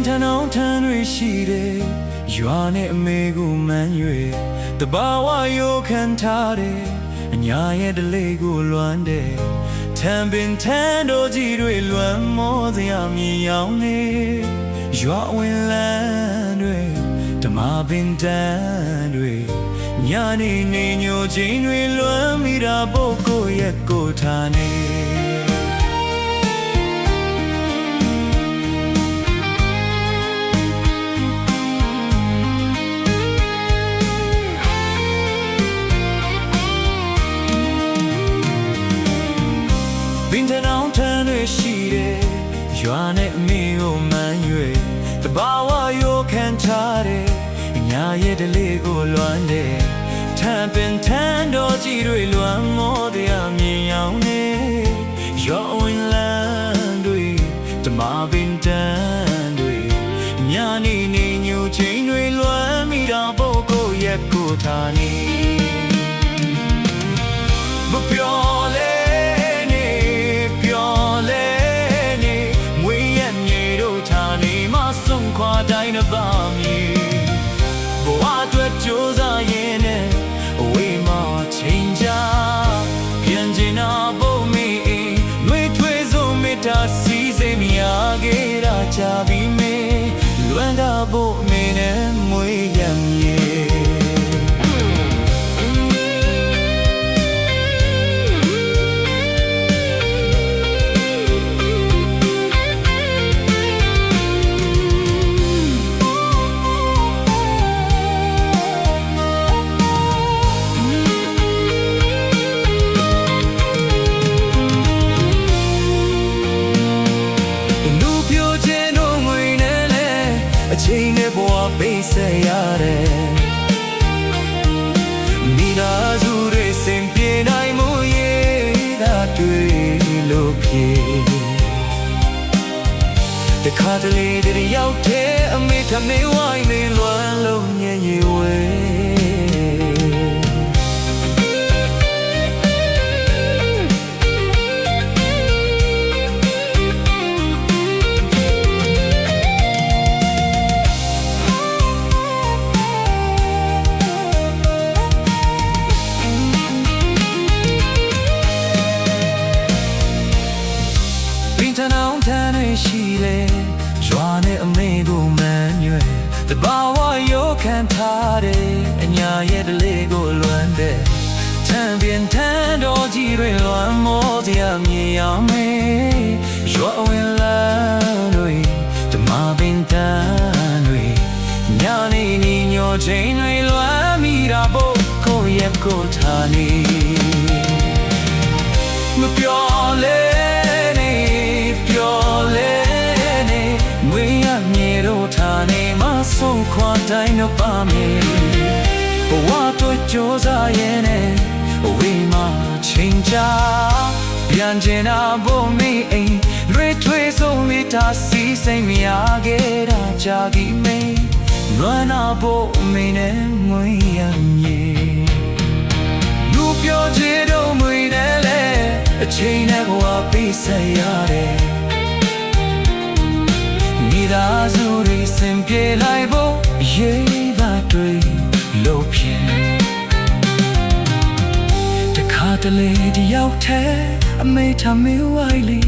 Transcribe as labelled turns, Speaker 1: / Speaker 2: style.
Speaker 1: ထန်အောင်ထန်တွေရှိတယ်ရွာနဲ့အမေကိုမှန်း၍တဘာဝရိုခံထားတယ်အညာရဲ့တလေးကိုလွမ်းတယ်ထန်ပင်ထန်တို့ကြီးတွေလွမ်းမောစရာမြင်ရောက်နေရွာဝင်လန်းတွေဓမ္မပင်တန်တွေညာနေနေညိုချင်းတွေလွမ်းမိတာပုတ်ကိုရဲ့ကိုထားနေဘင်တန်အောင်ထန်တွေရှိတယ်ရွာနဲ့အမေကိုမှန်း၍တဘာဝရိုခံထားတယ်ညာရဲ့တလေးကိုလွမ်းတယ်ထန်ပင်ထန်တော်ကြီးတွေလွမ်းမောတရားမြင်ရောက်နေရွာဝင်လန်းတွေဓမ္မပင်တန်တွေညာနေနေညိုချင်းတွေလွမ်းမိတာပုတ်ကိုရဲ့ကိုထားနေမပြောလဲတိုင်းနဲ့ပါမည်ဘဝအတွက်ကြိုးစားရင်နဲ့အဝေးမှာချိန်ကြပြန်ကျင်နာဖို့မေးလွေထွေးစုံမေတ္တာစီးစိမ်မြာခဲ့တာကြပြီးမေးလွမ်းတာဖို့မေးနဲ့မွေးရမြေအချိန်နဲ့ဘဝပေးဆက်ရတယ်မိသားစုတွေစင်ပြေနိုင်မှုရေးတာတွေ့လို့ဖြစ်တခါတလေတည်းရောက်တဲ့အမေထမေဝိုင်းနေလွမ်းလုံးညင်ရွယ်ထန်အောင်ထန်တွေရှိလေရွာနဲ့အမေကိုမှန်း၍တဘာဝရိုခံထားတယ်အညာရဲ့တလေးကိုလွမ်းတယ်ထန်ပင်ထန်တော်ကြီးတွေလွမ်းမောတရားမြင်ရောက်မေရွာဝင်လာတွေဓမ္မပင်တန်တွေညာနေနေညိုချင်းတွေလွမ်းမိတာပုတ်ကိုရဲ့ကိုထားနေမပြောလဲဆုံးခွာတိုင်းနဲ့ပါမယ်ဘဝတို့ကြိုးစားရင်နဲ့အဝေးမှာချိန်ကြပြန်ကျင်နာဖို့မေးအိမ်တွေထွေးဆုံးမိတာစီးစိမ်မြာခဲ့တာကြာကြီးမေးလွမ်းနာဖို့မေးနဲ့ငွေရမြေလူပြောချင်တော့မွေနဲ့လေအချိန်နဲ့ဘဝပေးဆက်ရတယ်မိသားစုတွေစင်ပြေလိုက်ဖို့ရေးတာတွေလို့ဖြစ်တခါတလေတယောက်တည်းအမေထမေဝိုင်းလေ